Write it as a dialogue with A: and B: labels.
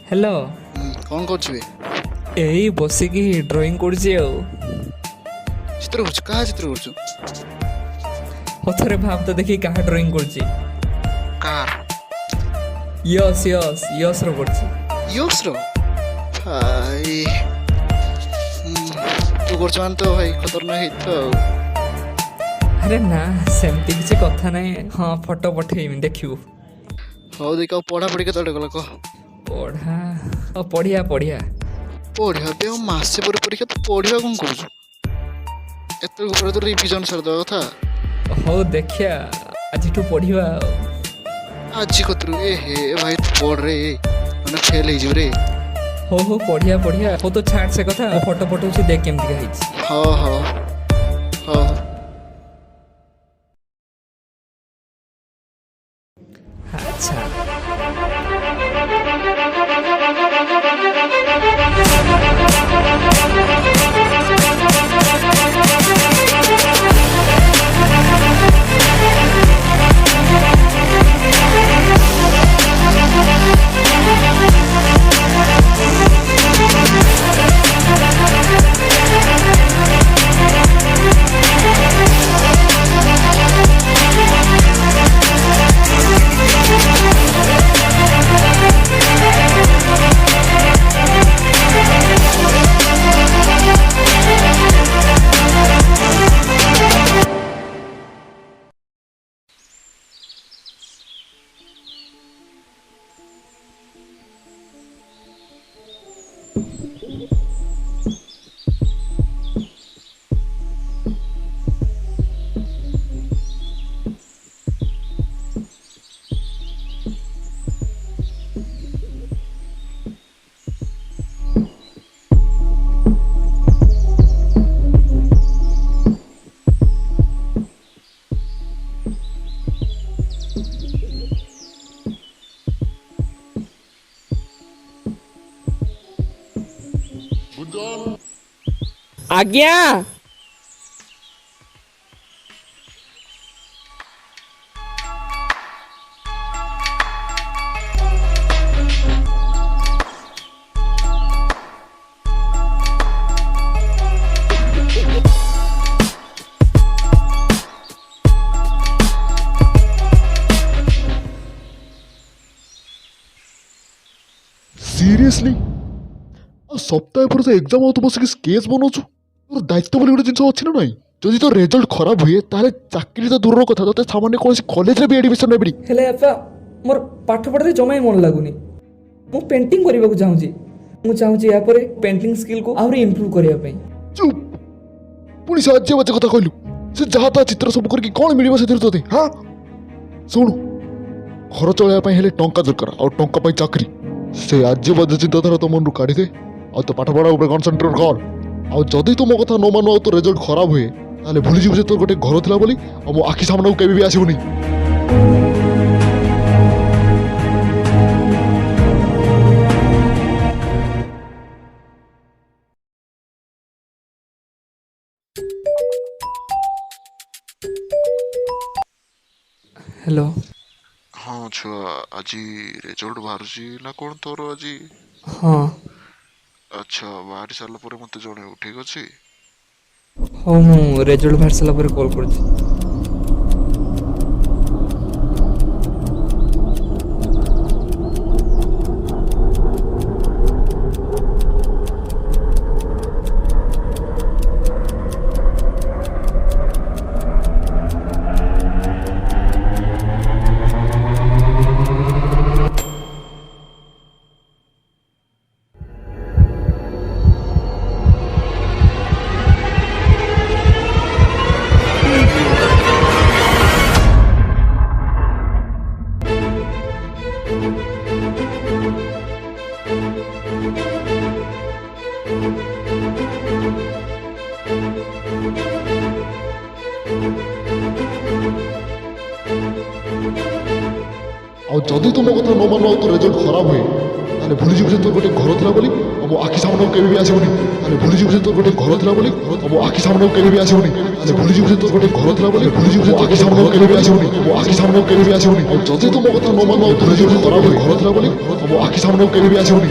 A: Hello
B: कौन कर
A: एई बसिकी drawing करछि आ
B: चित्र कर क्या चित्र कर
A: पथरे भाव तो देखि कहा ड्राइंग करछि
B: कार
A: यस यस यस रो करछि
B: यस रो भाई तू कर मान तो भाई खतरनाक है तो
A: अरे ना सेमती किसी कथा नहीं हाँ फोटो पठेइमी देखिबू
B: हौ देख पढ़ा पढ़ी के गला कह
A: पढ़ा पढ़िया पढ़िया
B: पढ़ा पे मसे पर परीक्षा तो पढ़ा कौन कर तो रिविजन सारी देवा कथा
A: हौ देखिया आज पढ़िया
B: आज कतरू ए हे भाई तू पढ़ रे मैंने फेल हो रे
A: हो पढ़िया पढ़िया हो तो छाड़ से कथा फोटो पठौछि देख केमती का हिच
B: हाँ हाँ हाँ
A: अच्छा आज्ञा
C: सीरियसली सप्ताह पर एग्जाम आउ बस स्केच बनाऊँ तोर दायित्व बोली गोटे जिन अच्छी ना ना जदि तो रेजल्ट खराब हुए ताले चाकरी तो दूर कथा तो सामान्य कौन कॉलेज भी एडमिशन नेबी
A: हेले आपा मोर पाठ पढ़ारे जमा ही मन लागुनी मु पेंटिंग करबा को चाहूची मु चाहूची या परे पेंटिंग स्किल को आउरी इंप्रूव करिया पई
C: चुप पुणी से आज बच्चे कथा कहलु से जहाँ ता चित्र सब करके कौन मिलिबो से तोते हाँ सुन घर चलैया हेले टंका दरकार और टंका पाई चाकरी से आज बजे चिंताधारा तो मन काढ़ी दे आ तो पाठ पढ़ा ऊपर कनसेंट्रेट कर आ जदि तो मो कथा न मानु तो रिजल्ट खराब हुए ताले भूली जीव जे तोर गोटे घर थिला बोली आ मो आखि सामने को केबे भी आसीबुनी
A: हेलो
C: हाँ छुआ आज रिजल्ट बाहर ना कौन तोर आज
A: हाँ
C: अच्छा बाहरी सारा पर मत जन ठीक अच्छे
A: हाँ मु रिजल्ट बाहर सारा पर कॉल कर
C: आ जदि तुम कथा न मानु तो रिजल्ट खराब हुए ତାହେଲେ ଭୁଲିଯିବୁ ଯେ ତୋର ଗୋଟେ ଘର ଥିଲା ବୋଲି ଆଉ ମୋ ଆଖି ସାମ୍ନାକୁ କେବେ ବି ଆସିବୁନି। ତାହେଲେ ଭୁଲିଯିବୁ ଯେ ତୋର ଗୋଟେ ଘର ଥିଲା ବୋଲି ଆଉ ମୋ ଆଖି ସାମ୍ନାକୁ କେବେ ବି ଆସିବୁନି। ତାହେଲେ ଭୁଲିଯିବୁ ଯେ ତୋର ଗୋଟେ ଘର ଥିଲା ବୋଲି ଭୁଲିଯିବୁ ଯେ ତୋ ଆଖି ସାମ୍ନାକୁ କେବେ ବି ଆସିବୁନି। ମୋ ଆଖି ସାମ୍ନାକୁ କେବେ ବି ଆସିବୁନି। ଆଉ ଯଦି ତୁ ମୋ କଥା ନ ମାନୁ ଆଉ ଭୁଲିଯିବୁ ଯେ ତୋର ଗୋଟେ ଘର ଥିଲା ବୋଲି ଆଉ ମୋ ଆଖି ସାମ୍ନାକୁ କେବେ ବି ଆସିବୁନି।